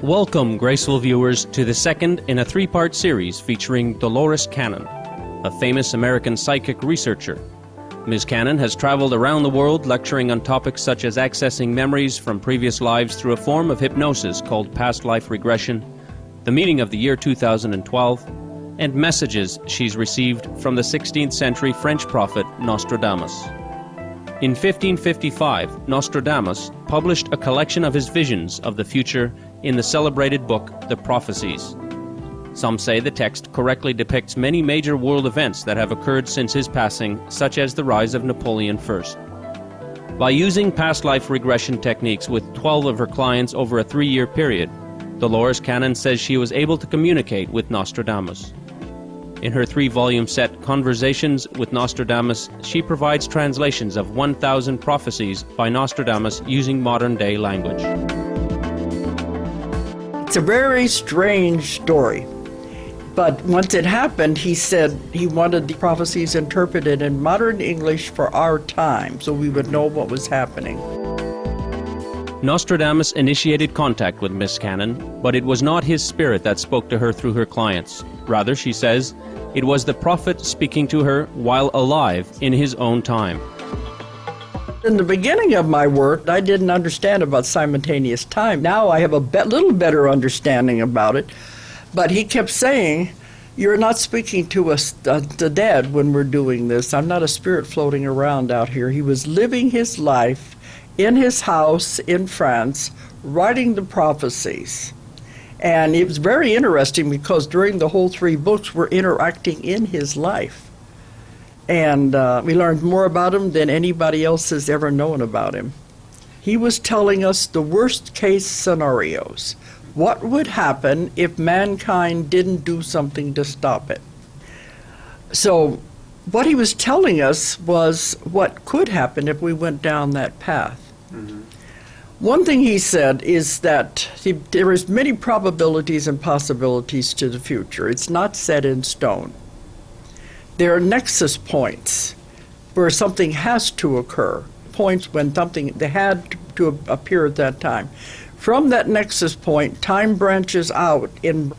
Welcome, graceful viewers, to the second in a three-part series featuring Dolores Cannon, a famous American psychic researcher. Ms. Cannon has traveled around the world lecturing on topics such as accessing memories from previous lives through a form of hypnosis called past life regression, the meaning of the year 2012, and messages she's received from the 16th century French prophet Nostradamus. In 1555, Nostradamus published a collection of his visions of the future in the celebrated book, The Prophecies. Some say the text correctly depicts many major world events that have occurred since his passing, such as the rise of Napoleon I. By using past life regression techniques with 12 of her clients over a 3-year period, Dolores Cannon says she was able to communicate with Nostradamus. In her 3-volume set, Conversations with Nostradamus, she provides translations of 1,000 prophecies by Nostradamus using modern-day language. It's a very strange story, but once it happened, he said he wanted the prophecies interpreted in modern English for our time, so we would know what was happening. Nostradamus initiated contact with Miss Cannon, but it was not his spirit that spoke to her through her clients. Rather, she says, it was the prophet speaking to her while alive in his own time. In the beginning of my work, I didn't understand about simultaneous time. Now I have a little better understanding about it. But he kept saying, you're not speaking to us, the dead, when we're doing this. I'm not a spirit floating around out here. He was living his life in his house in France, writing the prophecies. And it was very interesting because during the whole 3 books, we're interacting in his life. And we learned more about him than anybody else has ever known about him. He was telling us the worst case scenarios. What would happen if mankind didn't do something to stop it? So what he was telling us was what could happen if we went down that path. Mm-hmm. One thing he said is that there is many probabilities and possibilities to the future. It's not set in stone. There are nexus points where something has to occur, points when something they had to appear at that time. From that nexus point, time branches out in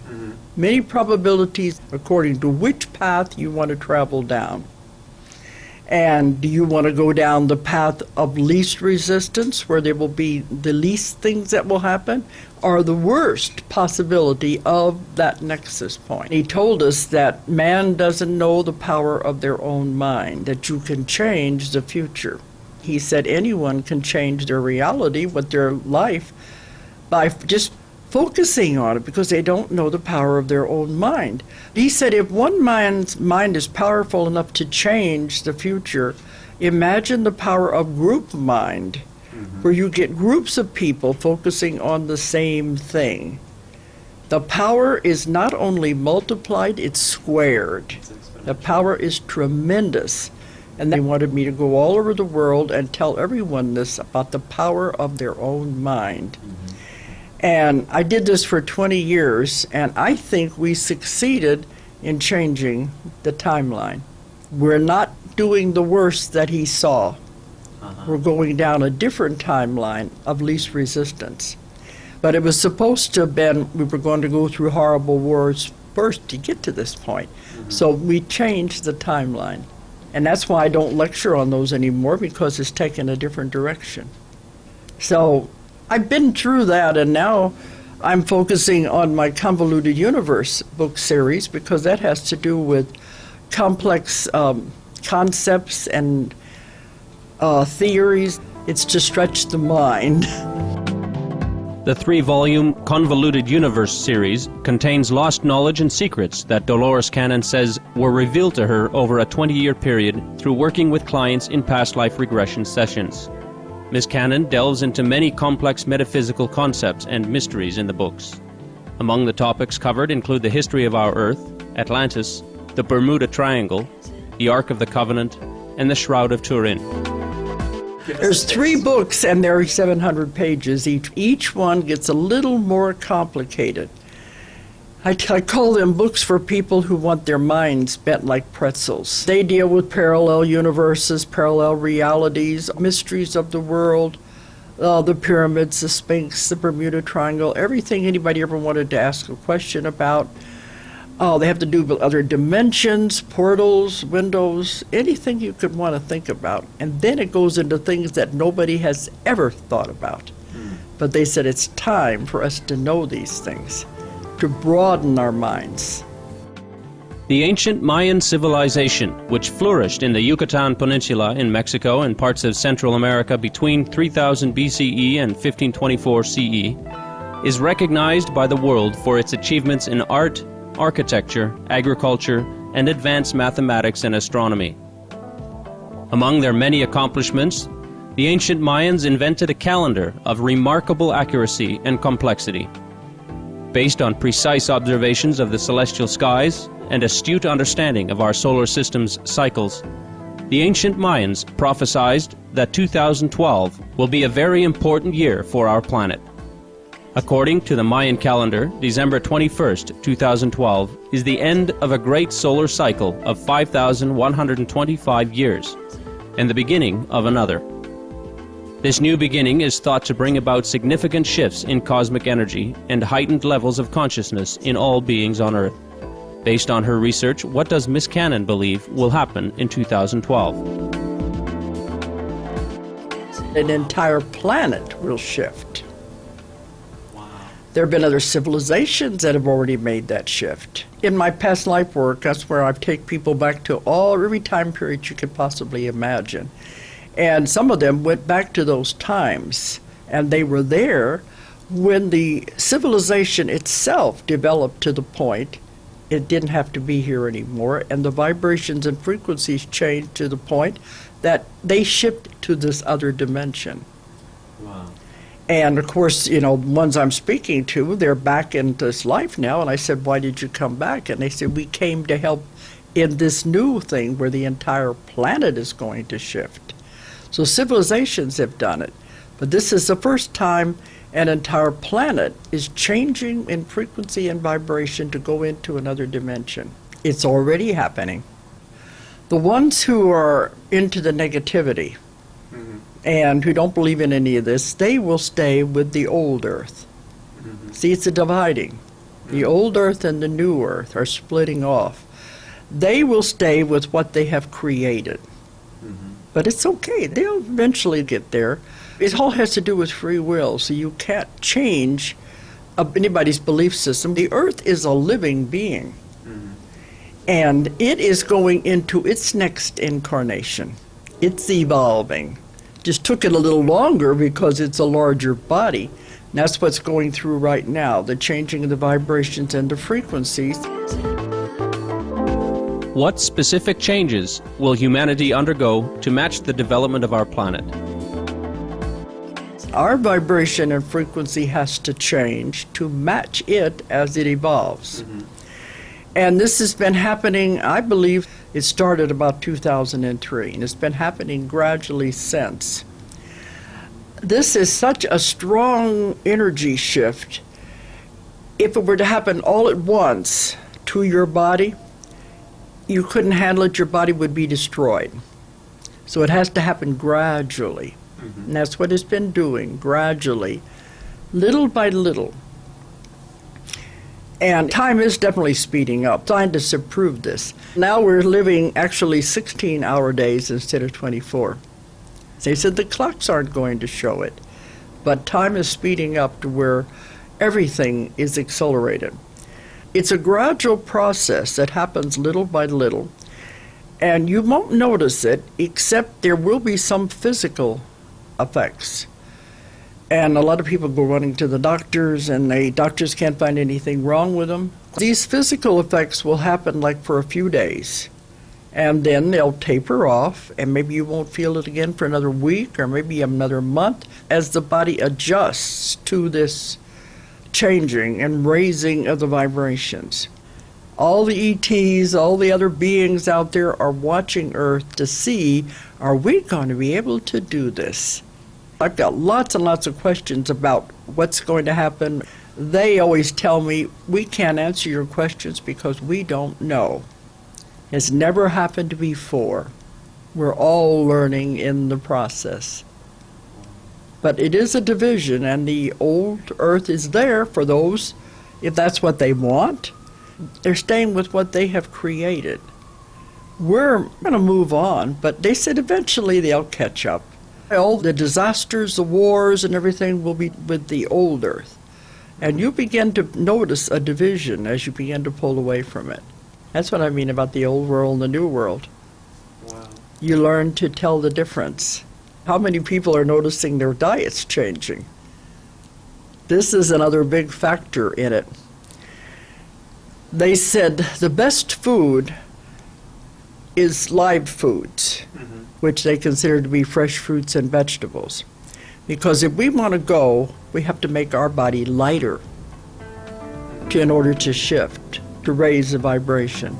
many probabilities according to which path you want to travel down. And do you want to go down the path of least resistance, where there will be the least things that will happen, or the worst possibility of that nexus point? He told us that man doesn't know the power of their own mind, that you can change the future. He said anyone can change their reality with their life by just focusing on it, because they don't know the power of their own mind. He said if one man's mind is powerful enough to change the future, imagine the power of group mind, where you get groups of people focusing on the same thing. The power is not only multiplied, it's squared. The power is tremendous. And they wanted me to go all over the world and tell everyone this about the power of their own mind. And I did this for 20 years, and I think we succeeded in changing the timeline. We're not doing the worst that he saw. We're going down a different timeline of least resistance. But it was supposed to have been, we were going to go through horrible wars first to get to this point. So we changed the timeline. And that's why I don't lecture on those anymore, because it's taken a different direction. So I've been through that, and now I'm focusing on my Convoluted Universe book series, because that has to do with complex concepts and theories. It's to stretch the mind. The 3-volume Convoluted Universe series contains lost knowledge and secrets that Dolores Cannon says were revealed to her over a 20-year period through working with clients in past life regression sessions. Ms. Cannon delves into many complex metaphysical concepts and mysteries in the books. Among the topics covered include the history of our Earth, Atlantis, the Bermuda Triangle, the Ark of the Covenant, and the Shroud of Turin. There's 3 books, and there are 700 pages each. Each one gets a little more complicated. I call them books for people who want their minds bent like pretzels. They deal with parallel universes, parallel realities, mysteries of the world, The pyramids, the Sphinx, the Bermuda Triangle, everything anybody ever wanted to ask a question about. They have to do with other dimensions, portals, windows, anything you could want to think about. And then it goes into things that nobody has ever thought about. But they said it's time for us to know these things, to broaden our minds. The ancient Mayan civilization, which flourished in the Yucatan Peninsula in Mexico and parts of Central America between 3000 BCE and 1524 CE, is recognized by the world for its achievements in art, architecture, agriculture, and advanced mathematics and astronomy. Among their many accomplishments, the ancient Mayans invented a calendar of remarkable accuracy and complexity. Based on precise observations of the celestial skies and astute understanding of our solar system's cycles, the ancient Mayans prophesied that 2012 will be a very important year for our planet. According to the Mayan calendar, December 21st, 2012 is the end of a great solar cycle of 5,125 years and the beginning of another. This new beginning is thought to bring about significant shifts in cosmic energy and heightened levels of consciousness in all beings on Earth. Based on her research, what does Miss Cannon believe will happen in 2012? An entire planet will shift. Wow. There have been other civilizations that have already made that shift. In my past life work, that's where I've taken people back to every time period you could possibly imagine. And some of them went back to those times, and they were there when the civilization itself developed to the point it didn't have to be here anymore, and the vibrations and frequencies changed to the point that they shifted to this other dimension. Wow. And of course, the ones I'm speaking to, they're back in this life now, and I said, why did you come back? And they said, we came to help in this new thing where the entire planet is going to shift. So civilizations have done it, but this is the first time an entire planet is changing in frequency and vibration to go into another dimension. It's already happening. The ones who are into the negativity and who don't believe in any of this, they will stay with the old Earth. See, it's a dividing. The old Earth and the new Earth are splitting off. They will stay with what they have created. But it's okay. They'll eventually get there. It all has to do with free will, so you can't change anybody's belief system. The Earth is a living being, and it is going into its next incarnation. It's evolving. Just took it a little longer because it's a larger body. And that's what's going through right now, the changing of the vibrations and the frequencies. What specific changes will humanity undergo to match the development of our planet? Our vibration and frequency has to change to match it as it evolves. And this has been happening, I believe it started about 2003, and it's been happening gradually since. This is such a strong energy shift. If it were to happen all at once to your body, you couldn't handle it, your body would be destroyed. So it has to happen gradually. And that's what it's been doing, gradually, little by little. And time is definitely speeding up. Scientists have proved this. Now we're living actually 16-hour days instead of 24. They said the clocks aren't going to show it, but time is speeding up to where everything is accelerated. It's a gradual process that happens little by little, and you won't notice it except there will be some physical effects. And a lot of people go running to the doctors, and the doctors can't find anything wrong with them. These physical effects will happen like for a few days, and then they'll taper off, and maybe you won't feel it again for another week or maybe another month as the body adjusts to this changing and raising of the vibrations. All the ETs, all the other beings out there are watching Earth to see, are we going to be able to do this? I've got lots and lots of questions about what's going to happen. They always tell me, we can't answer your questions because we don't know. It's never happened before. We're all learning in the process. But it is a division, and the old earth is there for those, if that's what they want. They're staying with what they have created. We're going to move on, but they said eventually they'll catch up. All the disasters, the wars, and everything will be with the old earth. And you begin to notice a division as you begin to pull away from it. That's what I mean about the old world and the new world. Wow. You learn to tell the difference. How many people are noticing their diets changing? This is another big factor in it. They said the best food is live foods, which they consider to be fresh fruits and vegetables. Because if we want to go, we have to make our body lighter in order to shift, to raise the vibration.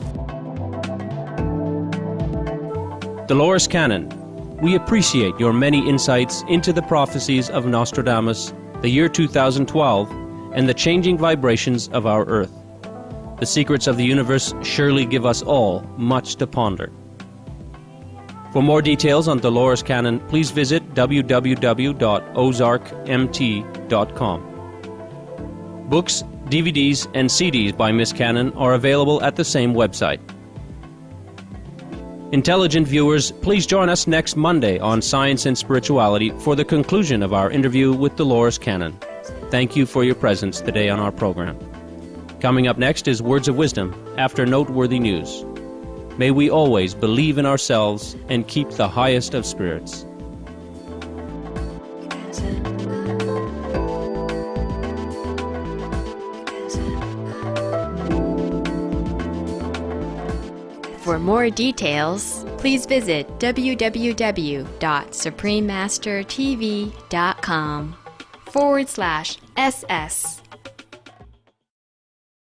Dolores Cannon, we appreciate your many insights into the prophecies of Nostradamus, the year 2012, and the changing vibrations of our Earth. The secrets of the universe surely give us all much to ponder. For more details on Dolores Cannon, please visit www.ozarkmt.com. Books, DVDs, and CDs by Miss Cannon are available at the same website. Intelligent viewers, please join us next Monday on Science and Spirituality for the conclusion of our interview with Dolores Cannon. Thank you for your presence today on our program. Coming up next is Words of Wisdom after noteworthy news. May we always believe in ourselves and keep the highest of spirits. For more details, please visit www.suprememastertv.com/SS